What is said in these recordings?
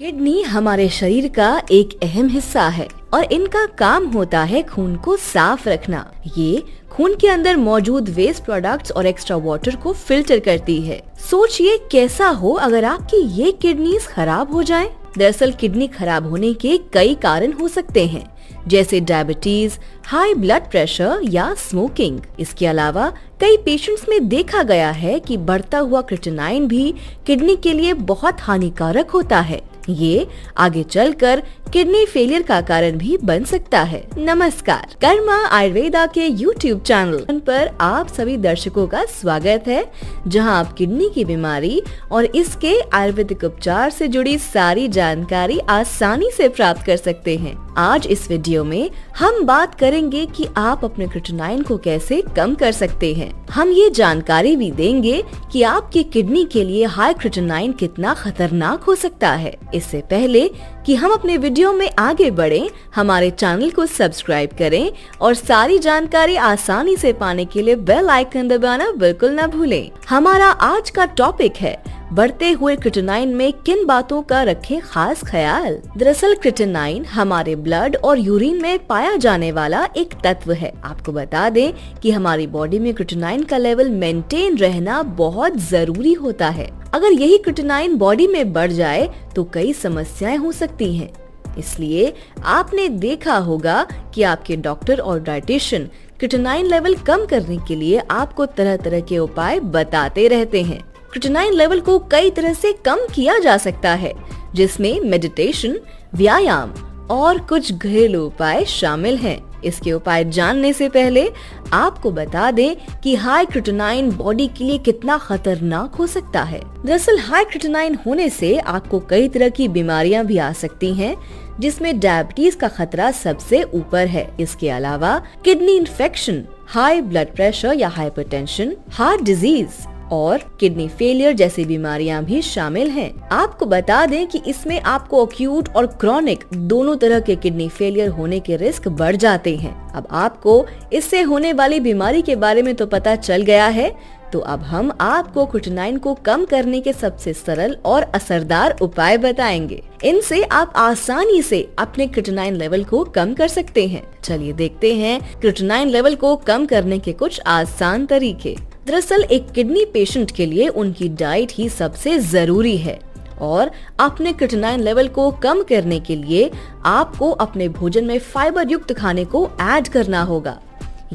Kidney हमारे शरीर का एक अहम हिस्सा है और इनका काम होता है खून को साफ रखना। ये खून के अंदर मौजूद वेस्ट प्रोडक्ट्स और एक्स्ट्रा वाटर को फिल्टर करती है। सोचिए कैसा हो अगर आपकी ये किडनीज खराब हो जाएं। दरअसल किडनी खराब होने के कई कारण हो सकते हैं, जैसे डायबिटीज, हाई ब्लड प्रेशर या स्मोकिंग। इसके अलावा कई पेशेंट्स में देखा गया है कि बढ़ता हुआ क्रिएटिनिन भी किडनी के लिए बहुत हानिकारक होता है। ये आगे चलकर किडनी फेलियर का कारण भी बन सकता है। नमस्कार, कर्मा आयुर्वेदा के YouTube चैनल पर आप सभी दर्शकों का स्वागत है, जहां आप किडनी की बीमारी और इसके आयुर्वेदिक उपचार से जुड़ी सारी जानकारी आसानी से प्राप्त कर सकते हैं। आज इस वीडियो में हम बात करेंगे कि आप अपने क्रिएटिनिन को कैसे कम कर सकते हैं। हम ये जानकारी भी देंगे कि आपकी किडनी के लिए हाई क्रिएटिनिन कितना खतरनाक हो सकता है। इससे पहले कि हम अपने वीडियो में आगे बढ़ें, हमारे चैनल को सब्सक्राइब करें और सारी जानकारी आसानी से पाने के लिए बेल आइकन दबाना बिल्कुल न भूलें। हमारा आज का टॉपिक है बढ़ते हुए क्रिएटिनिन में किन बातों का रखें खास ख्याल। दरअसल क्रिएटिनिन हमारे ब्लड और यूरिन में पाया जाने वाला एक तत्व है। आपको बता दें कि हमारी बॉडी में क्रिएटिनिन का लेवल मेंटेन रहना बहुत जरूरी होता है। अगर यही क्रिएटिनिन बॉडी में बढ़ जाए तो कई समस्याएं हो सकती हैं। इसलिए आपने देखा होगा कि आपके डॉक्टर और डाइटिशियन क्रिएटिनिन लेवल कम करने के लिए आपको तरह तरह के उपाय बताते रहते हैं। क्रिएटिनिन लेवल को कई तरह से कम किया जा सकता है, जिसमें मेडिटेशन, व्यायाम और कुछ घरेलू उपाय शामिल हैं। इसके उपाय जानने से पहले आपको बता दें कि हाई क्रिएटिनिन बॉडी के लिए कितना खतरनाक हो सकता है। दरअसल हाई क्रिएटिनिन होने से आपको कई तरह की बीमारियां भी आ सकती हैं, जिसमें डायबिटीज का खतरा सबसे ऊपर है। इसके अलावा kidney infection, high blood pressure या हाइपरटेंशन, हार्ट डिजीज और किडनी फेलियर जैसी बीमारियां भी शामिल हैं। आपको बता दें कि इसमें आपको एक्यूट और क्रॉनिक दोनों तरह के किडनी फेलियर होने के रिस्क बढ़ जाते हैं। अब आपको इससे होने वाली बीमारी के बारे में तो पता चल गया है, तो अब हम आपको क्रिएटिनिन को कम करने के सबसे सरल और असरदार उपाय बताएंगे। इनसे आप आसानी से अपने क्रिएटिनिन लेवल को कम कर सकते हैं। चलिए देखते हैं क्रिएटिनिन लेवल को कम करने के कुछ आसान तरीके। दरअसल एक किडनी पेशेंट के लिए उनकी डाइट ही सबसे जरूरी है और अपने क्रिएटिनिन लेवल को कम करने के लिए आपको अपने भोजन में फाइबर युक्त खाने को ऐड करना होगा।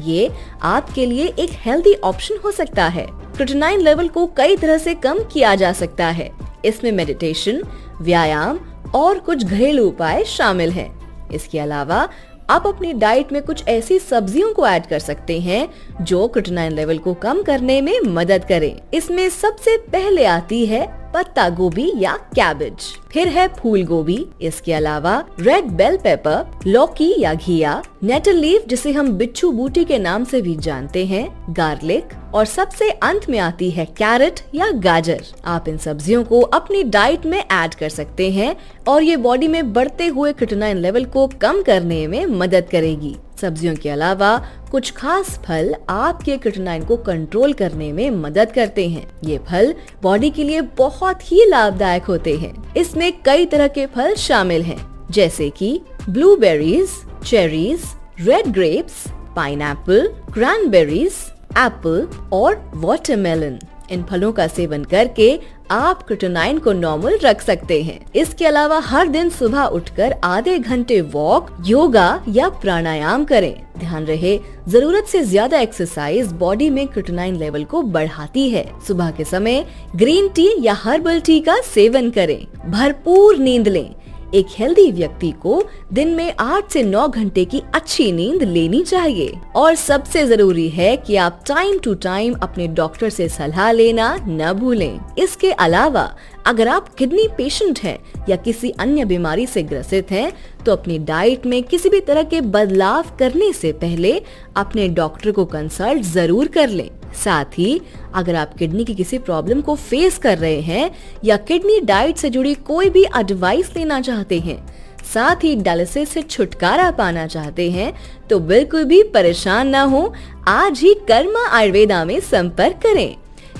ये आपके लिए एक हेल्दी ऑप्शन हो सकता है। क्रिएटिनिन लेवल को कई तरह से कम किया जा सकता है। इसमें मेडिटेशन, व्यायाम और कुछ घरेलू उपाय शामिल हैं। इसके अलावा आप अपनी डाइट में कुछ ऐसी सब्जियों को ऐड कर सकते हैं जो क्रिएटिनिन लेवल को कम करने में मदद करें। इसमें सबसे पहले आती है पत्ता गोभी या कैबेज, फिर है फूल गोभी। इसके अलावा रेड बेल पेपर, लौकी या घिया, नेटल लीफ जिसे हम बिच्छू बूटी के नाम से भी जानते हैं, गार्लिक और सबसे अंत में आती है कैरेट या गाजर। आप इन सब्जियों को अपनी डाइट में ऐड कर सकते हैं और ये बॉडी में बढ़ते हुए क्रिएटिनिन लेवल को कम करने में मदद करेगी। सब्जियों के अलावा कुछ खास फल आपके क्रिएटिनिन को कंट्रोल करने में मदद करते हैं। ये फल बॉडी के लिए बहुत ही लाभदायक होते हैं। इसमें कई तरह के फल शामिल हैं, जैसे कि blueberries, cherries, red grapes, pineapple, cranberries, Apple और वाटरमेलन। इन फलों का सेवन करके आप क्रिएटिनिन को नॉर्मल रख सकते हैं। इसके अलावा हर दिन सुबह उठकर आधे घंटे वॉक, योगा या प्राणायाम करें। ध्यान रहे, जरूरत से ज्यादा एक्सरसाइज बॉडी में क्रिएटिनिन लेवल को बढ़ाती है। सुबह के समय ग्रीन टी या हर्बल टी का सेवन करें। भरपूर नींद लें। एक हेल्दी व्यक्ति को दिन में 8 से 9 घंटे की अच्छी नींद लेनी चाहिए। और सबसे जरूरी है कि आप टाइम टू टाइम अपने डॉक्टर से सलाह लेना न भूलें। इसके अलावा अगर आप किडनी पेशेंट हैं या किसी अन्य बीमारी से ग्रसित हैं, तो अपनी डाइट में किसी भी तरह के बदलाव करने से पहले अपने डॉक्टर को कंसल्ट जरूर कर लें। साथ ही अगर आप किडनी की किसी प्रॉब्लम को फेस कर रहे हैं या किडनी डाइट से जुड़ी कोई भी एडवाइस लेना चाहते हैं, साथ ही डायलिसिस से छुटकारा पाना चाहते हैं, तो बिल्कुल भी परेशान ना हो, आज ही कर्मा आयुर्वेदा में संपर्क करें।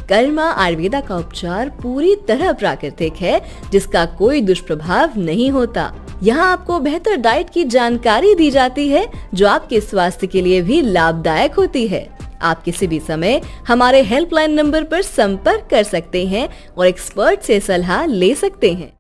कर्मा आयुर्वेदा का उपचार पूरी तरह प्राकृतिक है, जिसका कोई दुष्प्रभाव नहीं होता। यहाँ आपको बेहतर डाइट की जानकारी दी जाती है, जो आपके स्वास्थ्य के लिए भी लाभदायक होती है। आप किसी भी समय हमारे हेल्पलाइन नंबर पर संपर्क कर सकते हैं और एक्सपर्ट से सलाह ले सकते हैं।